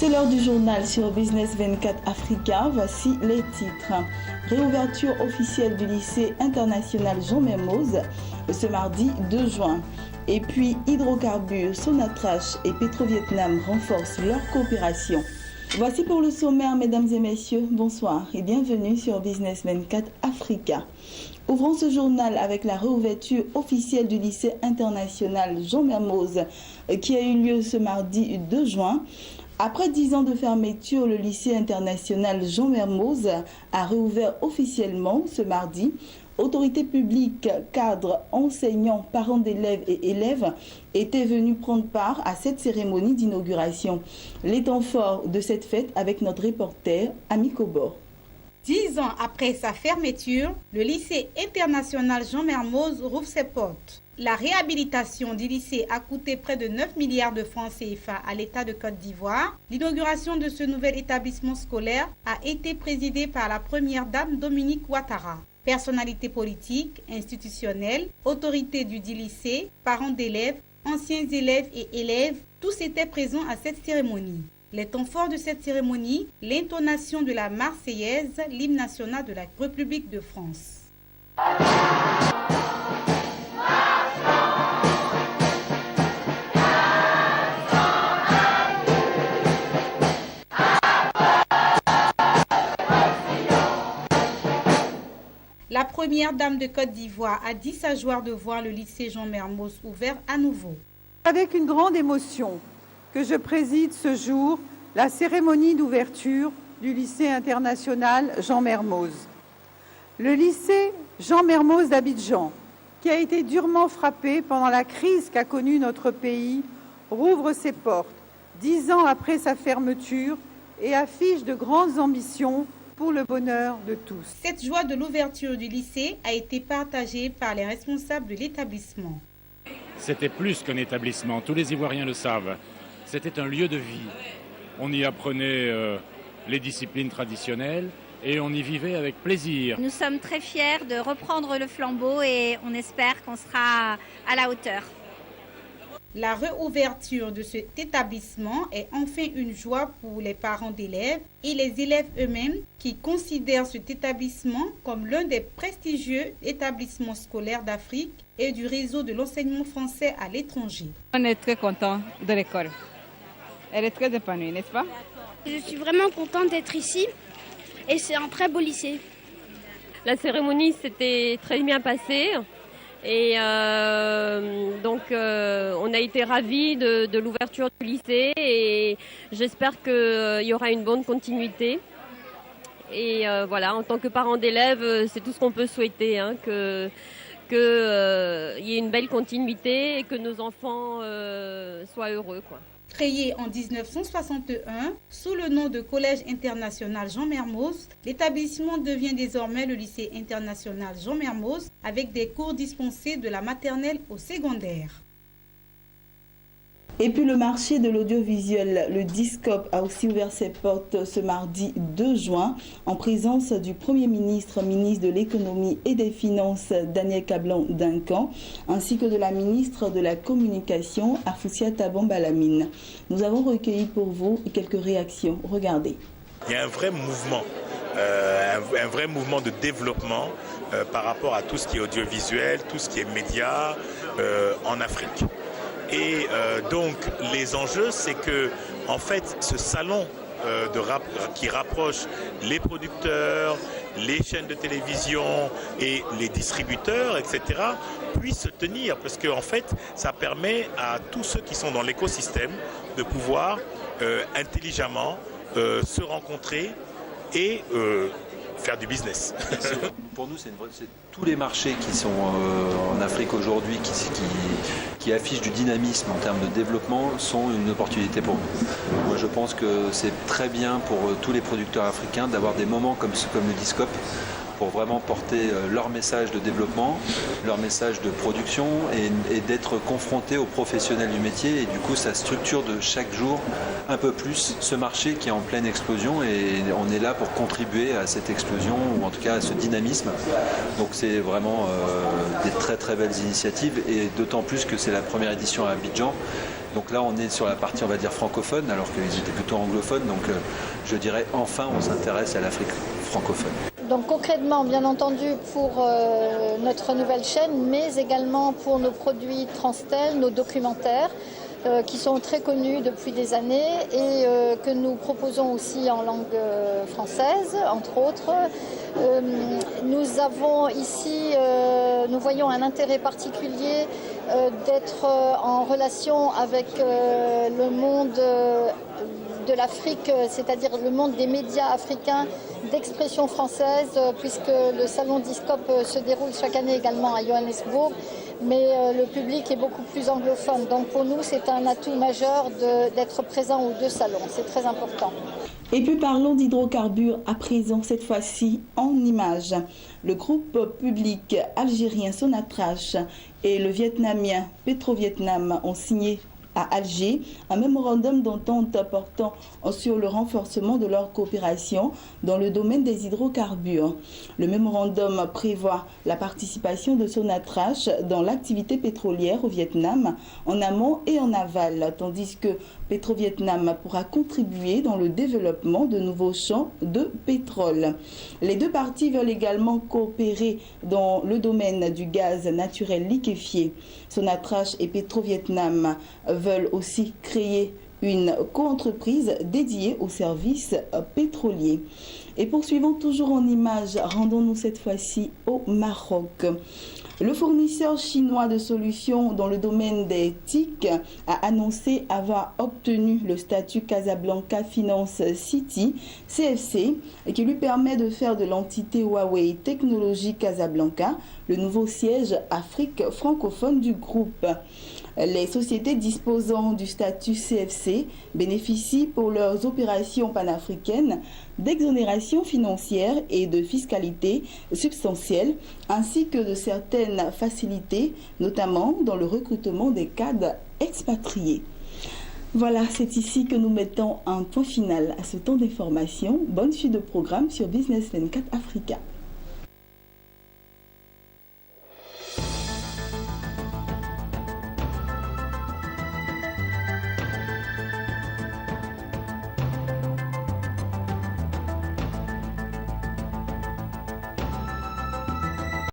C'est l'heure du journal sur Business 24 Africa. Voici les titres. Réouverture officielle du lycée international Jean Mermoz ce mardi 2 juin. Et puis Hydrocarbures, Sonatrach et Petrovietnam renforcent leur coopération. Voici pour le sommaire, mesdames et messieurs. Bonsoir et bienvenue sur Business 24 Africa. Ouvrons ce journal avec la réouverture officielle du lycée international Jean Mermoz qui a eu lieu ce mardi 2 juin. Après 10 ans de fermeture, le lycée international Jean Mermoz a réouvert officiellement ce mardi. Autorités publiques, cadres, enseignants, parents d'élèves et élèves étaient venus prendre part à cette cérémonie d'inauguration. Les temps forts de cette fête avec notre reporter Ami Kobor. 10 ans après sa fermeture, le lycée international Jean Mermoz rouvre ses portes. La réhabilitation du lycée a coûté près de 9 milliards de francs CFA à l'État de Côte d'Ivoire. L'inauguration de ce nouvel établissement scolaire a été présidée par la première dame Dominique Ouattara. Personnalités politiques, institutionnelles, autorités du dit lycée, parents d'élèves, anciens élèves et élèves, tous étaient présents à cette cérémonie. Les temps forts de cette cérémonie, l'intonation de la Marseillaise, l'hymne national de la République de France. La première dame de Côte d'Ivoire a dit sa joie de voir le lycée Jean Mermoz ouvert à nouveau. Avec une grande émotion que je préside ce jour la cérémonie d'ouverture du lycée international Jean Mermoz. Le lycée Jean Mermoz d'Abidjan, qui a été durement frappé pendant la crise qu'a connue notre pays, rouvre ses portes 10 ans après sa fermeture et affiche de grandes ambitions pour le bonheur de tous. Cette joie de l'ouverture du lycée a été partagée par les responsables de l'établissement. C'était plus qu'un établissement, tous les Ivoiriens le savent. C'était un lieu de vie. On y apprenait les disciplines traditionnelles et on y vivait avec plaisir. Nous sommes très fiers de reprendre le flambeau et on espère qu'on sera à la hauteur. La réouverture de cet établissement est enfin une joie pour les parents d'élèves et les élèves eux-mêmes qui considèrent cet établissement comme l'un des prestigieux établissements scolaires d'Afrique et du réseau de l'enseignement français à l'étranger. On est très content de l'école. Elle est très épanouie, n'est-ce pas? Je suis vraiment contente d'être ici et c'est un très beau lycée. La cérémonie s'était très bien passée. Et donc on a été ravis de l'ouverture du lycée et j'espère qu'il y aura une bonne continuité. Et voilà, en tant que parent d'élèves, c'est tout ce qu'on peut souhaiter, hein, qu'il y ait une belle continuité et que nos enfants soient heureux, quoi. Créé en 1961 sous le nom de Collège international Jean Mermoz, l'établissement devient désormais le lycée international Jean Mermoz avec des cours dispensés de la maternelle au secondaire. Et puis le marché de l'audiovisuel, le Discope, a aussi ouvert ses portes ce mardi 2 juin en présence du Premier ministre, ministre de l'économie et des finances Daniel Kablan-Duncan, ainsi que de la ministre de la communication Afoussiata Bambalamine. Nous avons recueilli pour vous quelques réactions. Regardez. Il y a un vrai mouvement, de développement par rapport à tout ce qui est audiovisuel, tout ce qui est médias en Afrique. Et donc les enjeux, c'est que en fait ce salon qui rapproche les producteurs, les chaînes de télévision et les distributeurs, etc., puisse se tenir parce que en fait ça permet à tous ceux qui sont dans l'écosystème de pouvoir intelligemment se rencontrer et faire du business. Pour nous, c'est tous les marchés qui sont en Afrique aujourd'hui, qui affichent du dynamisme en termes de développement, sont une opportunité pour nous. Moi, je pense que c'est très bien pour tous les producteurs africains d'avoir des moments comme le Discope pour vraiment porter leur message de développement, leur message de production et d'être confrontés aux professionnels du métier. Et du coup, ça structure de chaque jour un peu plus ce marché qui est en pleine explosion et on est là pour contribuer à cette explosion ou en tout cas à ce dynamisme. Donc c'est vraiment des très très belles initiatives et d'autant plus que c'est la première édition à Abidjan. Donc là on est sur la partie on va dire francophone alors qu'ils étaient plutôt anglophones. Donc je dirais enfin on s'intéresse à l'Afrique francophone. Donc concrètement, bien entendu, pour notre nouvelle chaîne, mais également pour nos produits Transtel, nos documentaires, qui sont très connus depuis des années et que nous proposons aussi en langue française, entre autres. Nous avons ici, nous voyons un intérêt particulier d'être en relation avec le monde de l'Afrique, c'est-à-dire le monde des médias africains d'expression française, puisque le salon d'ISCOP se déroule chaque année également à Johannesburg, mais le public est beaucoup plus anglophone. Donc pour nous, c'est un atout majeur d'être présent aux deux salons, c'est très important. Et puis parlons d'hydrocarbures à présent, cette fois-ci en images. Le groupe public algérien Sonatrach et le vietnamien Petrovietnam ont signé à Alger un mémorandum d'entente portant sur le renforcement de leur coopération dans le domaine des hydrocarbures. Le mémorandum prévoit la participation de Sonatrach dans l'activité pétrolière au Vietnam en amont et en aval, tandis que Petrovietnam pourra contribuer dans le développement de nouveaux champs de pétrole. Les deux parties veulent également coopérer dans le domaine du gaz naturel liquéfié. Sonatrach et Petrovietnam veulent aussi créer une coentreprise dédiée aux services pétroliers. Et poursuivons toujours en images, rendons-nous cette fois-ci au Maroc. Le fournisseur chinois de solutions dans le domaine des TIC a annoncé avoir obtenu le statut Casablanca Finance City, CFC, qui lui permet de faire de l'entité Huawei Technologies Casablanca le nouveau siège Afrique francophone du groupe. Les sociétés disposant du statut CFC bénéficient pour leurs opérations panafricaines d'exonération financière et de fiscalité substantielle, ainsi que de certaines facilités, notamment dans le recrutement des cadres expatriés. Voilà, c'est ici que nous mettons un point final à ce temps d'information. Bonne suite de programme sur Business 24 Africa.